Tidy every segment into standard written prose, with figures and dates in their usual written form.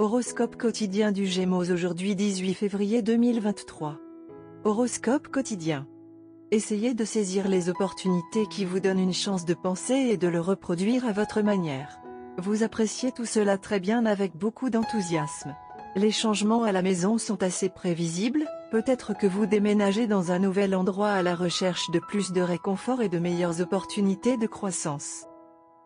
Horoscope quotidien du Gémeaux aujourd'hui 18 février 2023. Horoscope quotidien. Essayez de saisir les opportunités qui vous donnent une chance de penser et de le reproduire à votre manière. Vous appréciez tout cela très bien avec beaucoup d'enthousiasme. Les changements à la maison sont assez prévisibles, peut-être que vous déménagez dans un nouvel endroit à la recherche de plus de réconfort et de meilleures opportunités de croissance.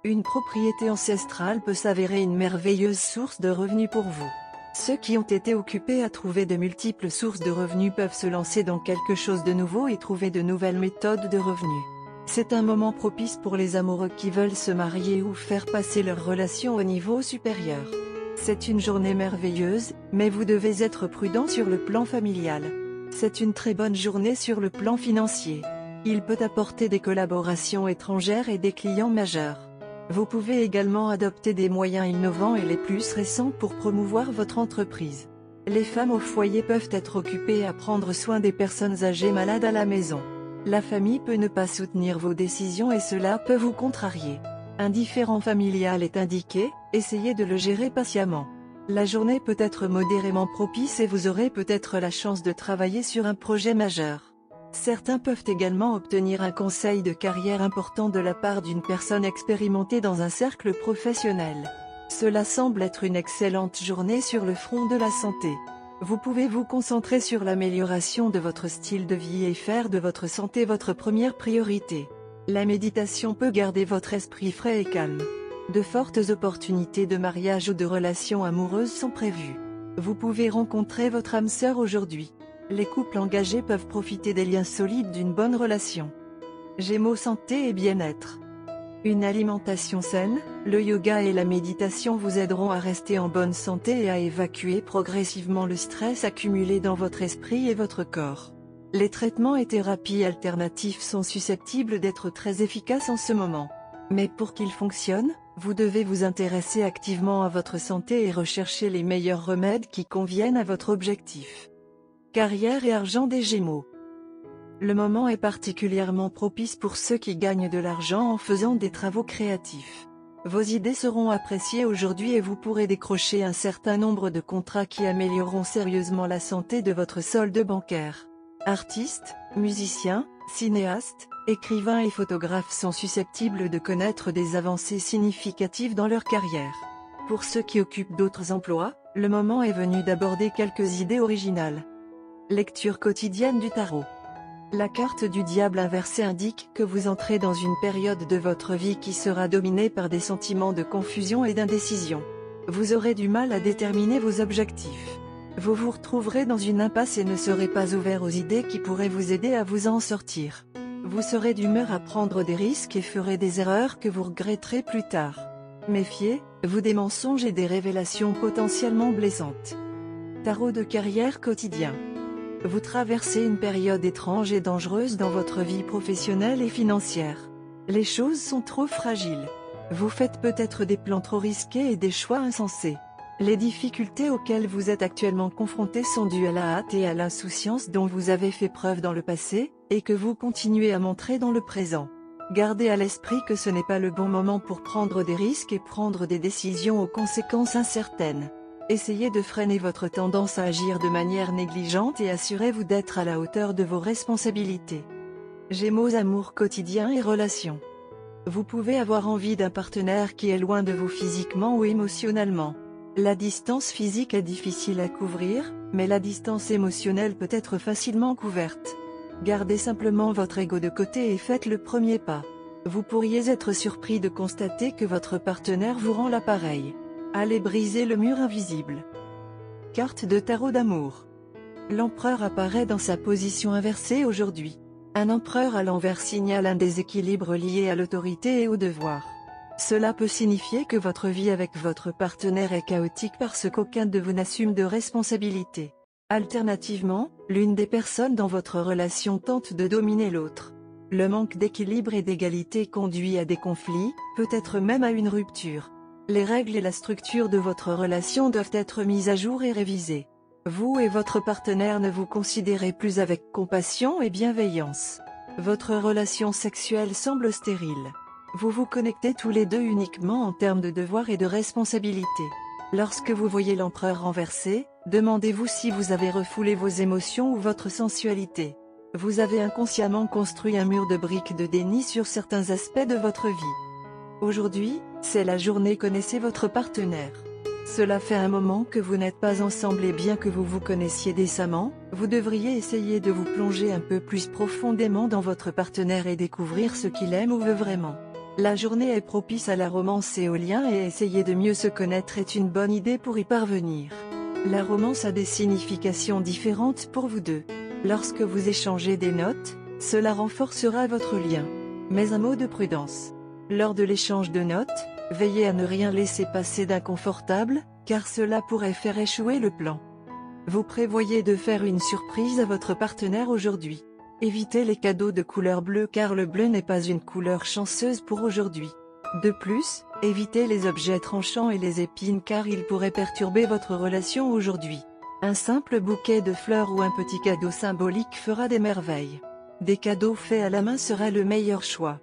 Une propriété ancestrale peut s'avérer une merveilleuse source de revenus pour vous. Ceux qui ont été occupés à trouver de multiples sources de revenus peuvent se lancer dans quelque chose de nouveau et trouver de nouvelles méthodes de revenus. C'est un moment propice pour les amoureux qui veulent se marier ou faire passer leur relation au niveau supérieur. C'est une journée merveilleuse, mais vous devez être prudent sur le plan familial. C'est une très bonne journée sur le plan financier. Il peut apporter des collaborations étrangères et des clients majeurs. Vous pouvez également adopter des moyens innovants et les plus récents pour promouvoir votre entreprise. Les femmes au foyer peuvent être occupées à prendre soin des personnes âgées malades à la maison. La famille peut ne pas soutenir vos décisions et cela peut vous contrarier. Un différend familial est indiqué, essayez de le gérer patiemment. La journée peut être modérément propice et vous aurez peut-être la chance de travailler sur un projet majeur. Certains peuvent également obtenir un conseil de carrière important de la part d'une personne expérimentée dans un cercle professionnel. Cela semble être une excellente journée sur le front de la santé. Vous pouvez vous concentrer sur l'amélioration de votre style de vie et faire de votre santé votre première priorité. La méditation peut garder votre esprit frais et calme. De fortes opportunités de mariage ou de relations amoureuses sont prévues. Vous pouvez rencontrer votre âme sœur aujourd'hui. Les couples engagés peuvent profiter des liens solides d'une bonne relation. Gémeaux santé et bien-être. Une alimentation saine, le yoga et la méditation vous aideront à rester en bonne santé et à évacuer progressivement le stress accumulé dans votre esprit et votre corps. Les traitements et thérapies alternatifs sont susceptibles d'être très efficaces en ce moment. Mais pour qu'ils fonctionnent, vous devez vous intéresser activement à votre santé et rechercher les meilleurs remèdes qui conviennent à votre objectif. Carrière et argent des Gémeaux. Le moment est particulièrement propice pour ceux qui gagnent de l'argent en faisant des travaux créatifs. Vos idées seront appréciées aujourd'hui et vous pourrez décrocher un certain nombre de contrats qui amélioreront sérieusement la santé de votre solde bancaire. Artistes, musiciens, cinéastes, écrivains et photographes sont susceptibles de connaître des avancées significatives dans leur carrière. Pour ceux qui occupent d'autres emplois, le moment est venu d'aborder quelques idées originales. Lecture quotidienne du tarot. La carte du diable inversé indique que vous entrez dans une période de votre vie qui sera dominée par des sentiments de confusion et d'indécision. Vous aurez du mal à déterminer vos objectifs. Vous vous retrouverez dans une impasse et ne serez pas ouvert aux idées qui pourraient vous aider à vous en sortir. Vous serez d'humeur à prendre des risques et ferez des erreurs que vous regretterez plus tard. Méfiez-vous des mensonges et des révélations potentiellement blessantes. Tarot de carrière quotidien. Vous traversez une période étrange et dangereuse dans votre vie professionnelle et financière. Les choses sont trop fragiles. Vous faites peut-être des plans trop risqués et des choix insensés. Les difficultés auxquelles vous êtes actuellement confrontés sont dues à la hâte et à l'insouciance dont vous avez fait preuve dans le passé, et que vous continuez à montrer dans le présent. Gardez à l'esprit que ce n'est pas le bon moment pour prendre des risques et prendre des décisions aux conséquences incertaines. Essayez de freiner votre tendance à agir de manière négligente et assurez-vous d'être à la hauteur de vos responsabilités. Gémeaux amour quotidien et relations. Vous pouvez avoir envie d'un partenaire qui est loin de vous physiquement ou émotionnellement. La distance physique est difficile à couvrir, mais la distance émotionnelle peut être facilement couverte. Gardez simplement votre ego de côté et faites le premier pas. Vous pourriez être surpris de constater que votre partenaire vous rend l'appareil. Allez briser le mur invisible. Carte de tarot d'amour. L'empereur apparaît dans sa position inversée aujourd'hui. Un empereur à l'envers signale un déséquilibre lié à l'autorité et au devoir. Cela peut signifier que votre vie avec votre partenaire est chaotique parce qu'aucun de vous n'assume de responsabilité. Alternativement, l'une des personnes dans votre relation tente de dominer l'autre. Le manque d'équilibre et d'égalité conduit à des conflits, peut-être même à une rupture. Les règles et la structure de votre relation doivent être mises à jour et révisées. Vous et votre partenaire ne vous considérez plus avec compassion et bienveillance. Votre relation sexuelle semble stérile. Vous vous connectez tous les deux uniquement en termes de devoir et de responsabilité. Lorsque vous voyez l'empereur renversé, demandez-vous si vous avez refoulé vos émotions ou votre sensualité. Vous avez inconsciemment construit un mur de briques de déni sur certains aspects de votre vie. Aujourd'hui, c'est la journée, connaissez votre partenaire. Cela fait un moment que vous n'êtes pas ensemble et bien que vous vous connaissiez décemment, vous devriez essayer de vous plonger un peu plus profondément dans votre partenaire et découvrir ce qu'il aime ou veut vraiment. La journée est propice à la romance et aux liens et essayer de mieux se connaître est une bonne idée pour y parvenir. La romance a des significations différentes pour vous deux. Lorsque vous échangez des notes, cela renforcera votre lien. Mais un mot de prudence. Lors de l'échange de notes, veillez à ne rien laisser passer d'inconfortable, car cela pourrait faire échouer le plan. Vous prévoyez de faire une surprise à votre partenaire aujourd'hui. Évitez les cadeaux de couleur bleue car le bleu n'est pas une couleur chanceuse pour aujourd'hui. De plus, évitez les objets tranchants et les épines car ils pourraient perturber votre relation aujourd'hui. Un simple bouquet de fleurs ou un petit cadeau symbolique fera des merveilles. Des cadeaux faits à la main sera le meilleur choix.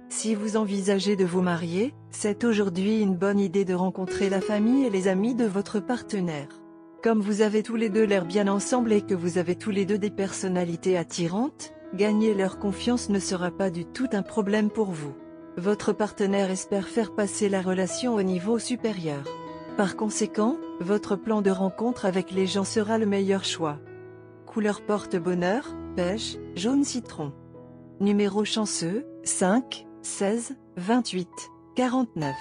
Si vous envisagez de vous marier, c'est aujourd'hui une bonne idée de rencontrer la famille et les amis de votre partenaire. Comme vous avez tous les deux l'air bien ensemble et que vous avez tous les deux des personnalités attirantes, gagner leur confiance ne sera pas du tout un problème pour vous. Votre partenaire espère faire passer la relation au niveau supérieur. Par conséquent, votre plan de rencontre avec les gens sera le meilleur choix. Couleur porte-bonheur, beige, jaune citron. Numéro chanceux, 5, 16, 28, 49.